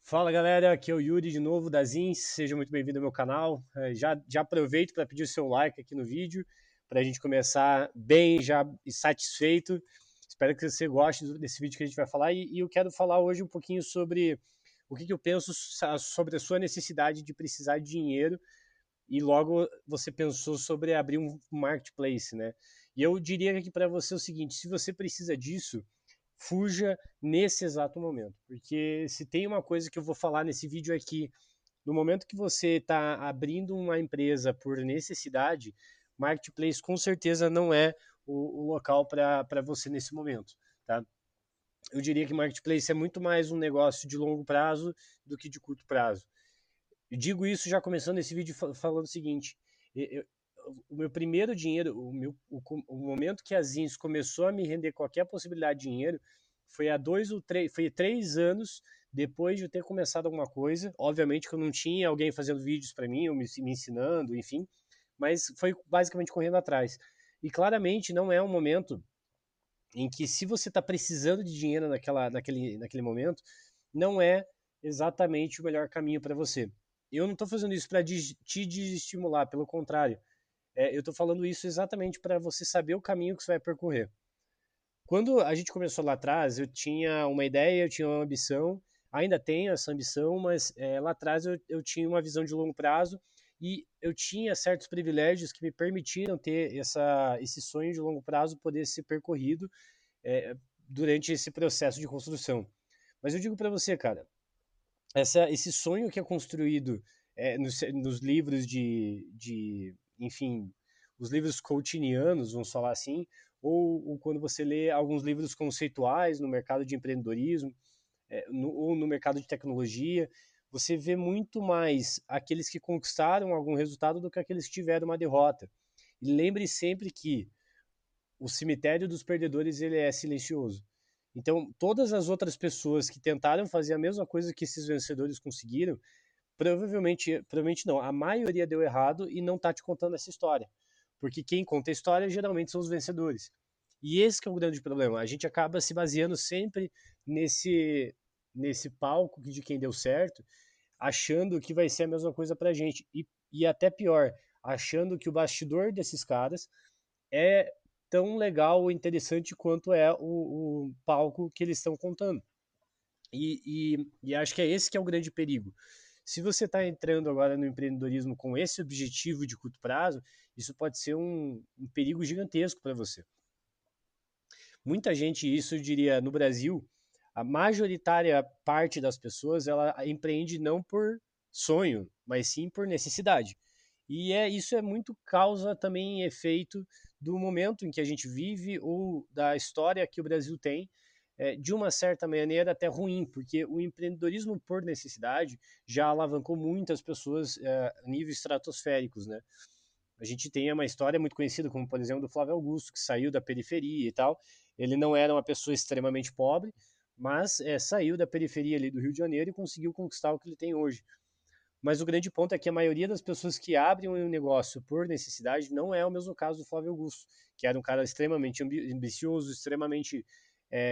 Fala galera, aqui é o Yuri de novo da Zins, seja muito bem-vindo ao meu canal. Já aproveito para pedir o seu like aqui no vídeo, para a gente começar bem já e satisfeito. Espero que você goste desse vídeo que a gente vai falar e eu quero falar hoje um pouquinho sobre o que eu penso sobre a sua necessidade de precisar de dinheiro e logo você pensou sobre abrir um marketplace, né? E eu diria aqui para você o seguinte, se você precisa disso, fuja nesse exato momento. Porque se tem uma coisa que eu vou falar nesse vídeo é que no momento que você está abrindo uma empresa por necessidade, marketplace com certeza não é o local para você nesse momento, tá? Eu diria que marketplace é muito mais um negócio de longo prazo do que de curto prazo. Eu digo isso já começando esse vídeo falando o seguinte: eu, o meu primeiro dinheiro, o momento que a Zins começou a me render qualquer possibilidade de dinheiro foi há 2 ou 3, foi 3 anos depois de eu ter começado alguma coisa. Obviamente que eu não tinha alguém fazendo vídeos para mim, ou me ensinando, enfim, mas foi basicamente correndo atrás. E claramente não é um momento em que, se você está precisando de dinheiro naquele momento, não é exatamente o melhor caminho para você. Eu não estou fazendo isso para te desestimular, pelo contrário. Eu estou falando isso exatamente para você saber o caminho que você vai percorrer. Quando a gente começou lá atrás, eu tinha uma ideia, eu tinha uma ambição, ainda tenho essa ambição, mas lá atrás eu tinha uma visão de longo prazo e eu tinha certos privilégios que me permitiram ter esse sonho de longo prazo poder ser percorrido é, durante esse processo de construção. Mas eu digo para você, cara, esse sonho que é construído nos livros enfim, os livros coachinianos, vamos falar assim, ou quando você lê alguns livros conceituais no mercado de empreendedorismo, ou no mercado de tecnologia, você vê muito mais aqueles que conquistaram algum resultado do que aqueles que tiveram uma derrota. E lembre sempre que o cemitério dos perdedores ele é silencioso. Então, todas as outras pessoas que tentaram fazer a mesma coisa que esses vencedores conseguiram, provavelmente não, a maioria deu errado e não está te contando essa história. Porque quem conta a história geralmente são os vencedores. E esse que é o grande problema. A gente acaba se baseando sempre nesse palco de quem deu certo, achando que vai ser a mesma coisa pra gente. E até pior, achando que o bastidor desses caras é tão legal ou interessante quanto é o palco que eles estão contando. E acho que é esse que é o grande perigo. Se você está entrando agora no empreendedorismo com esse objetivo de curto prazo, isso pode ser um perigo gigantesco para você. Muita gente, isso eu diria, no Brasil, a majoritária parte das pessoas, ela empreende não por sonho, mas sim por necessidade. E isso é muito causa também efeito do momento em que a gente vive ou da história que o Brasil tem, de uma certa maneira até ruim, porque o empreendedorismo por necessidade já alavancou muitas pessoas a níveis estratosféricos, né? A gente tem uma história muito conhecida, como por exemplo do Flávio Augusto, que saiu da periferia e tal. Ele não era uma pessoa extremamente pobre, mas saiu da periferia ali do Rio de Janeiro e conseguiu conquistar o que ele tem hoje. Mas o grande ponto é que a maioria das pessoas que abrem um negócio por necessidade não é o mesmo caso do Flávio Augusto, que era um cara extremamente ambicioso, extremamente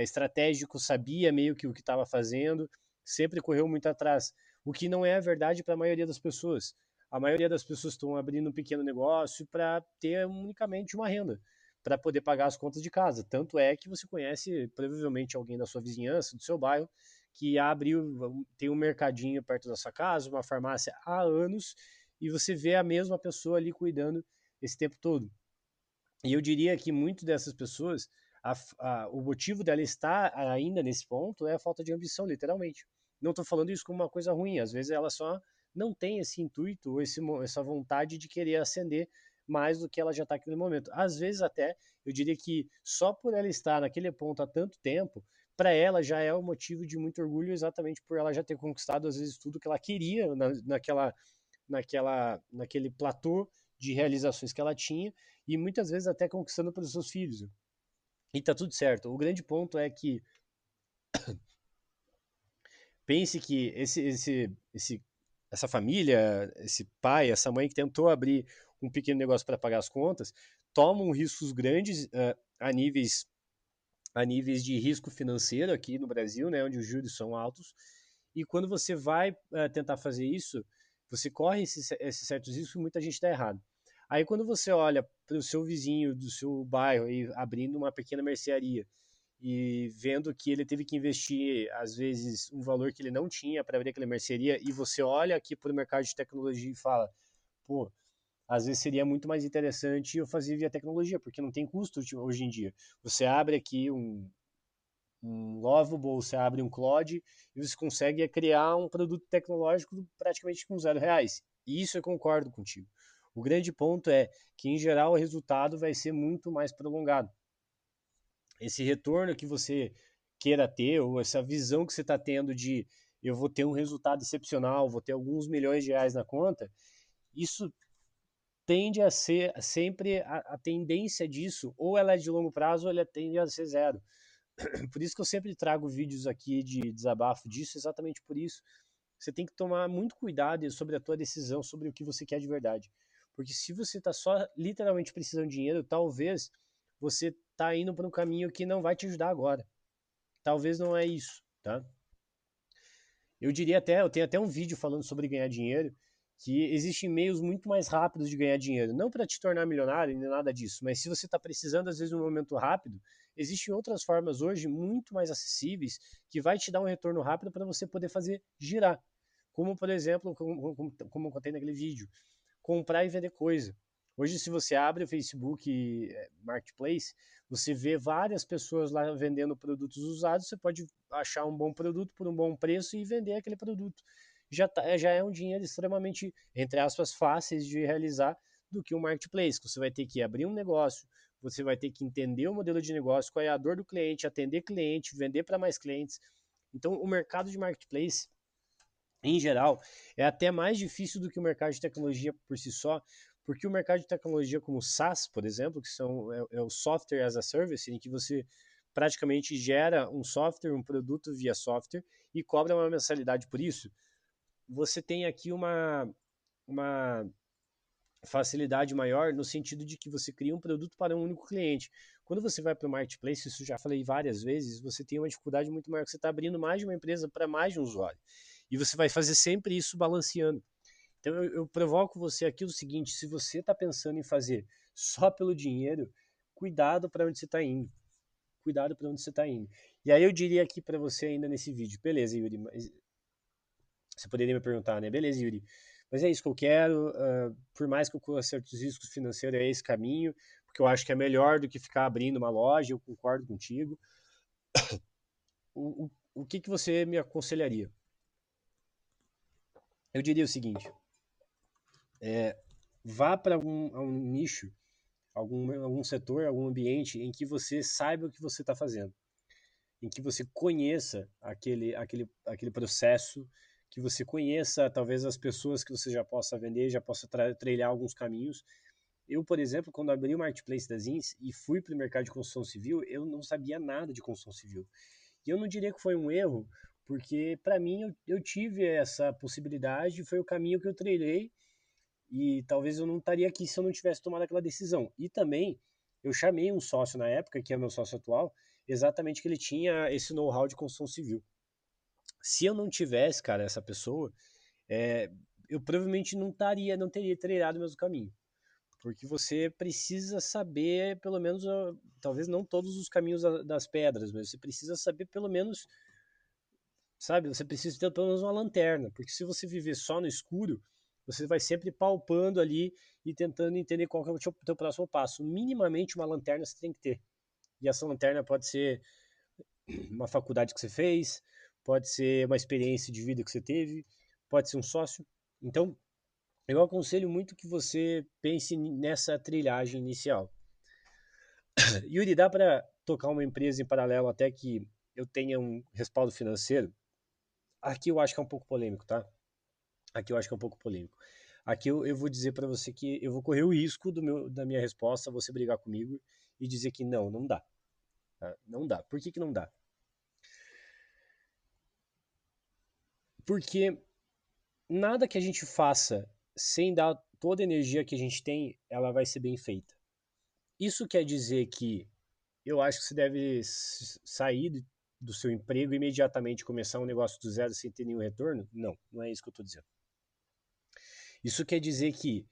estratégico, sabia meio que o que estava fazendo, sempre correu muito atrás. O que não é a verdade para a maioria das pessoas. A maioria das pessoas estão abrindo um pequeno negócio para ter unicamente uma renda, para poder pagar as contas de casa. Tanto é que você conhece provavelmente alguém da sua vizinhança, do seu bairro, que abriu, tem um mercadinho perto da sua casa, uma farmácia há anos, e você vê a mesma pessoa ali cuidando esse tempo todo. E eu diria que muitas dessas pessoas, o motivo dela estar ainda nesse ponto é a falta de ambição, literalmente. Não estou falando isso como uma coisa ruim, às vezes ela só não tem esse intuito ou essa vontade de querer ascender mais do que ela já está naquele momento. Às vezes até, eu diria que só por ela estar naquele ponto há tanto tempo, para ela já é um motivo de muito orgulho, exatamente por ela já ter conquistado às vezes tudo que ela queria naquele platô de realizações que ela tinha e muitas vezes até conquistando pelos seus filhos. E tá tudo certo. O grande ponto é que pense que essa família, esse pai, essa mãe que tentou abrir um pequeno negócio para pagar as contas, tomam riscos grandes a níveis de risco financeiro aqui no Brasil, né, onde os juros são altos, E quando você vai tentar fazer isso, você corre esses certos riscos e muita gente está errado. Aí quando você olha para o seu vizinho do seu bairro e abrindo uma pequena mercearia e vendo que ele teve que investir, às vezes, um valor que ele não tinha para abrir aquela mercearia, e você olha aqui para o mercado de tecnologia e fala, pô, às vezes seria muito mais interessante eu fazer via tecnologia, porque não tem custo hoje em dia. Você abre aqui um Lovable, você abre um Claude e você consegue criar um produto tecnológico praticamente com R$ 0. E isso eu concordo contigo. O grande ponto é que, em geral, o resultado vai ser muito mais prolongado. Esse retorno que você queira ter, ou essa visão que você está tendo de eu vou ter um resultado excepcional, vou ter alguns milhões de reais na conta, isso tende a ser sempre a tendência disso, ou ela é de longo prazo, ou ela tende a ser zero. Por isso que eu sempre trago vídeos aqui de desabafo disso, exatamente por isso. Você tem que tomar muito cuidado sobre a tua decisão, sobre o que você quer de verdade. Porque se você está só literalmente precisando de dinheiro, talvez você está indo para um caminho que não vai te ajudar agora. Talvez não é isso, tá? Eu diria até, eu tenho até um vídeo falando sobre ganhar dinheiro, que existem meios muito mais rápidos de ganhar dinheiro. Não para te tornar milionário, nem nada disso, mas se você está precisando, às vezes, de um momento rápido, existem outras formas hoje muito mais acessíveis que vai te dar um retorno rápido para você poder fazer girar. Como, por exemplo, como eu contei naquele vídeo, comprar e vender coisa. Hoje, se você abre o Facebook Marketplace, você vê várias pessoas lá vendendo produtos usados, você pode achar um bom produto por um bom preço e vender aquele produto. Já é um dinheiro extremamente, entre aspas, fáceis de realizar do que um marketplace, que você vai ter que abrir um negócio, você vai ter que entender o modelo de negócio, qual é a dor do cliente, atender cliente, vender para mais clientes. Então, o mercado de marketplace em geral, é até mais difícil do que o mercado de tecnologia por si só, porque o mercado de tecnologia como o SaaS, por exemplo, que é o Software as a Service, em que você praticamente gera um software, um produto via software e cobra uma mensalidade por isso, você tem aqui uma facilidade maior no sentido de que você cria um produto para um único cliente. Quando você vai para o marketplace, isso já falei várias vezes, você tem uma dificuldade muito maior, que você está abrindo mais de uma empresa para mais de um usuário. E você vai fazer sempre isso balanceando. Então eu provoco você aqui o seguinte: se você está pensando em fazer só pelo dinheiro, cuidado para onde você está indo. Cuidado para onde você está indo. E aí eu diria aqui para você ainda nesse vídeo, beleza, Yuri, mas você poderia me perguntar, né? Beleza, Yuri, mas é isso que eu quero, por mais que eu corra certos riscos financeiros, é esse caminho, porque eu acho que é melhor do que ficar abrindo uma loja, eu concordo contigo. O que você me aconselharia? Eu diria o seguinte: vá para algum nicho, algum setor, algum ambiente em que você saiba o que você está fazendo, em que você conheça aquele processo, que você conheça talvez as pessoas que você já possa vender, já possa trilhar alguns caminhos. Eu, por exemplo, quando abri o Marketplace das Ins e fui para o mercado de construção civil, eu não sabia nada de construção civil. E eu não diria que foi um erro, porque para mim eu tive essa possibilidade, foi o caminho que eu trilhei e talvez eu não estaria aqui se eu não tivesse tomado aquela decisão. E também eu chamei um sócio na época, que é meu sócio atual, exatamente que ele tinha esse know-how de construção civil. Se eu não tivesse, cara, essa pessoa, é, eu provavelmente não teria trilhado o mesmo caminho. Porque você precisa saber, pelo menos, talvez não todos os caminhos das pedras, mas você precisa saber pelo menos, sabe? Você precisa ter pelo menos uma lanterna, porque se você viver só no escuro, você vai sempre palpando ali e tentando entender qual que é o teu próximo passo. Minimamente uma lanterna você tem que ter. E essa lanterna pode ser uma faculdade que você fez, pode ser uma experiência de vida que você teve, pode ser um sócio. Então, eu aconselho muito que você pense nessa trilhagem inicial. Yuri, dá para tocar uma empresa em paralelo até que eu tenha um respaldo financeiro? Aqui eu acho que é um pouco polêmico, tá? Aqui eu acho que é um pouco polêmico. Aqui eu vou dizer para você que eu vou correr o risco da minha resposta, você brigar comigo e dizer que não dá. Tá? Não dá. Por que não dá? Porque nada que a gente faça sem dar toda a energia que a gente tem, ela vai ser bem feita. Isso quer dizer que eu acho que você deve sair do seu emprego imediatamente começar um negócio do zero sem ter nenhum retorno? Não, não é isso que eu estou dizendo. Isso quer dizer que,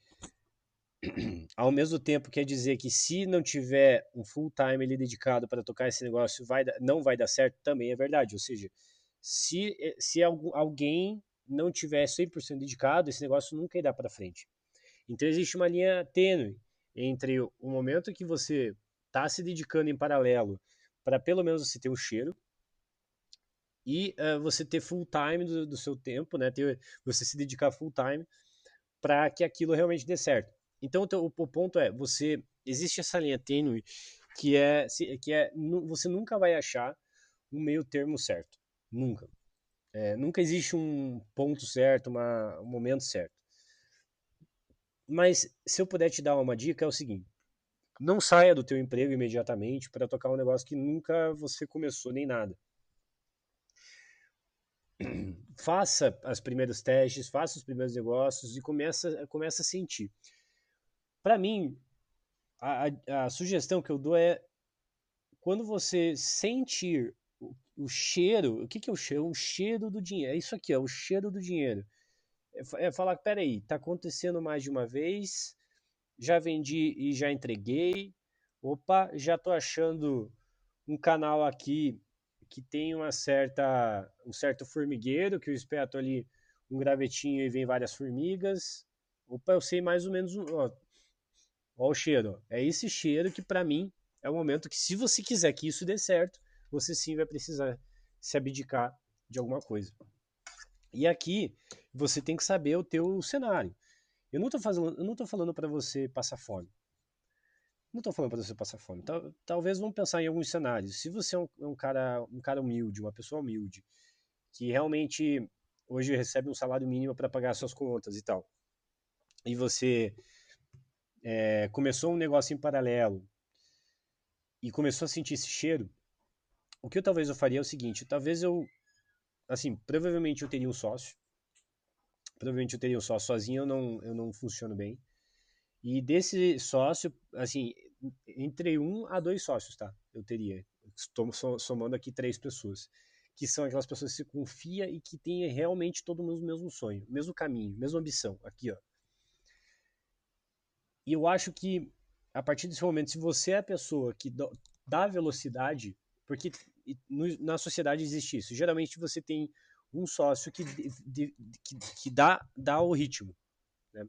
ao mesmo tempo, quer dizer que se não tiver um full time ali dedicado para tocar esse negócio, não vai dar certo, também é verdade. Ou seja, se alguém não tiver 100% dedicado, esse negócio nunca irá para frente. Então existe uma linha tênue entre o momento que você está se dedicando em paralelo para pelo menos você ter um cheiro e você ter full time do seu tempo, né? Você se dedicar full time para que aquilo realmente dê certo. Então o ponto é, existe essa linha tênue você nunca vai achar um meio termo certo, nunca. Nunca existe um ponto certo, um momento certo. Mas se eu puder te dar uma dica é o seguinte: não saia do teu emprego imediatamente para tocar um negócio que nunca você começou nem nada. Faça os primeiros testes, faça os primeiros negócios e começa a sentir. Para mim, a sugestão que eu dou é quando você sentir o cheiro, o que é o cheiro? O cheiro do dinheiro. É isso aqui, é o cheiro do dinheiro. É falar, peraí, tá acontecendo mais de uma vez, já vendi e já entreguei. Opa, já tô achando um canal aqui que tem um certo formigueiro, que eu espeto ali um gravetinho e vem várias formigas. Opa, eu sei mais ou menos. Ó o cheiro. É esse cheiro que, para mim, é o momento que, se você quiser que isso dê certo, você sim vai precisar se abdicar de alguma coisa. E aqui, você tem que saber o teu cenário. Eu não tô falando para você passar fome. Não estou falando para você passar fome. Talvez vamos pensar em alguns cenários. Se você é um cara humilde, uma pessoa humilde, que realmente hoje recebe um salário mínimo para pagar suas contas e tal, e você começou um negócio em paralelo e começou a sentir esse cheiro, o que talvez eu faria é o seguinte: talvez assim, provavelmente eu teria um sócio. Provavelmente eu teria um sócio sozinho, eu não funciono bem. E desse sócio, assim, entre 1 a 2 sócios, tá? Eu teria. Estou somando aqui 3 pessoas. Que são aquelas pessoas que se confia e que têm realmente todo mundo o mesmo sonho, mesmo caminho, mesma ambição. Aqui, ó. E eu acho que, a partir desse momento, se você é a pessoa que dá velocidade, porque na sociedade existe isso. Geralmente você tem um sócio que dá o ritmo, né?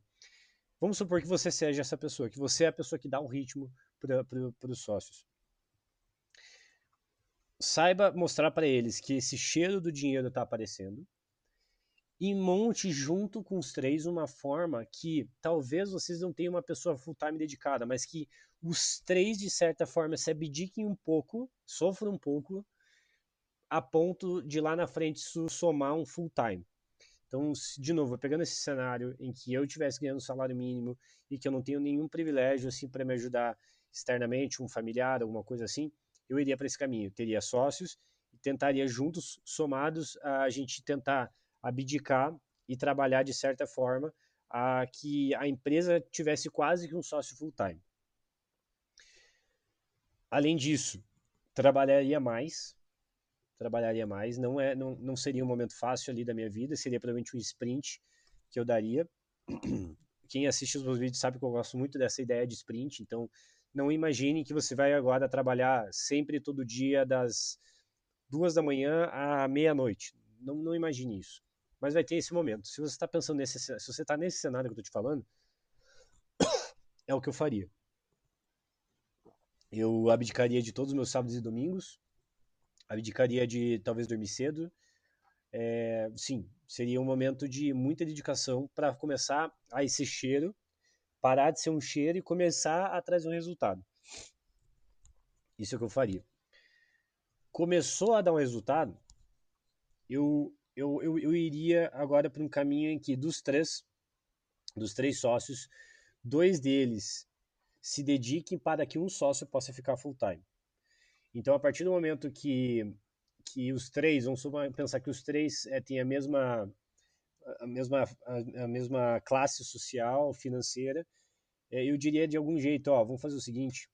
Vamos supor que você seja essa pessoa, que você é a pessoa que dá o ritmo para os sócios. Saiba mostrar para eles que esse cheiro do dinheiro está aparecendo e monte junto com os 3 uma forma que talvez vocês não tenham uma pessoa full time dedicada, mas que os 3 de certa forma se abdiquem um pouco, sofram um pouco, a ponto de lá na frente somar um full time. Então, de novo, pegando esse cenário em que eu estivesse ganhando salário mínimo e que eu não tenho nenhum privilégio assim para me ajudar externamente, um familiar, alguma coisa assim, eu iria para esse caminho. Teria sócios e tentaria juntos, somados, a gente tentar abdicar e trabalhar de certa forma a que a empresa tivesse quase que um sócio full time. Além disso, trabalharia mais, não seria um momento fácil ali da minha vida, seria provavelmente um sprint que eu daria. Quem assiste os meus vídeos sabe que eu gosto muito dessa ideia de sprint, então não imagine que você vai agora trabalhar sempre todo dia das 2 da manhã à meia-noite. Não imagine isso. Mas vai ter esse momento. Se você está pensando se você está nesse cenário que eu estou te falando, é o que eu faria. Eu abdicaria de todos os meus sábados e domingos, abdicaria de talvez dormir cedo. Sim, seria um momento de muita dedicação para começar a esse cheiro, parar de ser um cheiro e começar a trazer um resultado. Isso é o que eu faria. Começou a dar um resultado, eu iria agora para um caminho em que dos três sócios, 2 deles se dediquem para que um sócio possa ficar full time. Então, a partir do momento que os 3, vamos pensar que os 3 têm a mesma classe social, financeira, eu diria de algum jeito, ó, vamos fazer o seguinte,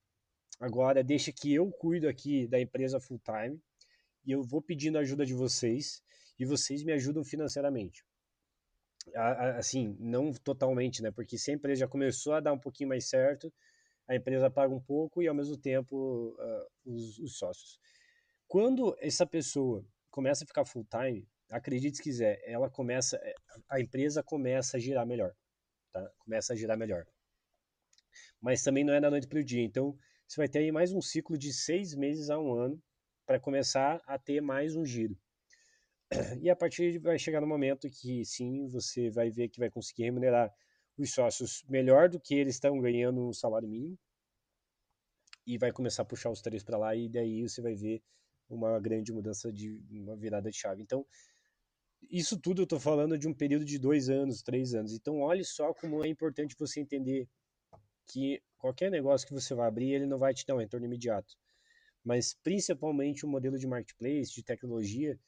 agora deixa que eu cuido aqui da empresa full time, e eu vou pedindo a ajuda de vocês e vocês me ajudam financeiramente. Assim, não totalmente, né? Porque se a empresa já começou a dar um pouquinho mais certo, a empresa paga um pouco e ao mesmo tempo os sócios. Quando essa pessoa começa a ficar full time, acredite se quiser, a empresa começa a girar melhor, tá? Começa a girar melhor. Mas também não é da noite para o dia. Então, você vai ter aí mais um ciclo de 6 meses a um ano para começar a ter mais um giro. E a partir vai chegar no momento que sim, você vai ver que vai conseguir remunerar os sócios melhor do que eles estão ganhando no salário mínimo e vai começar a puxar os três para lá e daí você vai ver uma grande mudança de uma virada de chave. Então, isso tudo eu estou falando de um período de 2 anos, 3 anos. Então, olhe só como é importante você entender que qualquer negócio que você vai abrir, ele não vai te dar um retorno imediato. Mas principalmente o modelo de marketplace, de tecnologia,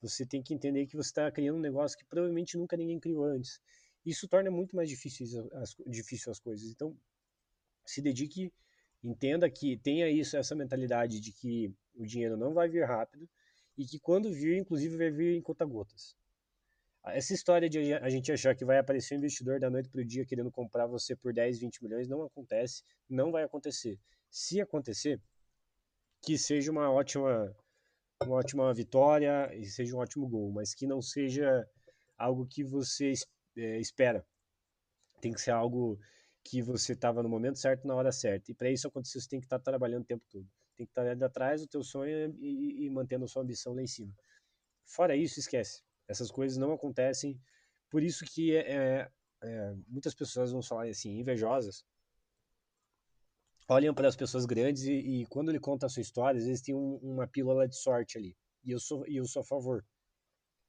você tem que entender que você está criando um negócio que provavelmente nunca ninguém criou antes. Isso torna muito mais difícil as coisas. Então, se dedique, entenda que tenha essa mentalidade de que o dinheiro não vai vir rápido e que quando vir, inclusive, vai vir em conta-gotas. Essa história de a gente achar que vai aparecer um investidor da noite para o dia querendo comprar você por 10, 20 milhões não acontece, não vai acontecer. Se acontecer, que seja uma ótima vitória e seja um ótimo gol, mas que não seja algo que você espera. Tem que ser algo que você estava no momento certo, na hora certa. E para isso acontecer, você tem que estar trabalhando o tempo todo. Tem que estar indo atrás do teu sonho e mantendo a sua ambição lá em cima. Fora isso, esquece. Essas coisas não acontecem. Por isso que muitas pessoas vão falar assim, invejosas, olham para as pessoas grandes e quando ele conta a sua história, às vezes tem uma pílula de sorte ali. E eu sou a favor.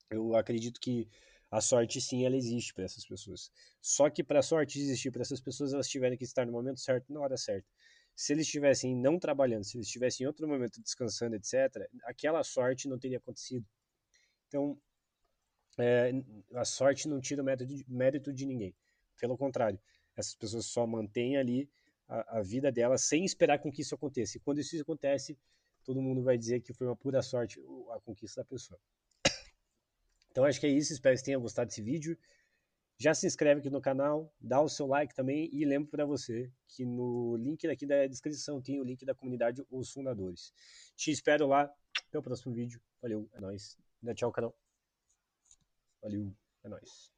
Eu acredito que a sorte sim, ela existe para essas pessoas. Só que para a sorte existir para essas pessoas, elas tiverem que estar no momento certo, na hora certa. Se eles estivessem não trabalhando, se eles estivessem em outro momento descansando, etc., aquela sorte não teria acontecido. Então, é, a sorte não tira o mérito de ninguém. Pelo contrário, essas pessoas só mantêm ali a vida delas sem esperar com que isso aconteça. E quando isso acontece, todo mundo vai dizer que foi uma pura sorte a conquista da pessoa. Então acho que é isso, espero que você tenha gostado desse vídeo. Já se inscreve aqui no canal, dá o seu like também e lembro para você que no link aqui da descrição tem o link da comunidade Os Fundadores. Te espero lá, até o próximo vídeo. Valeu, é nóis. Tchau, canal. Valeu, é nóis.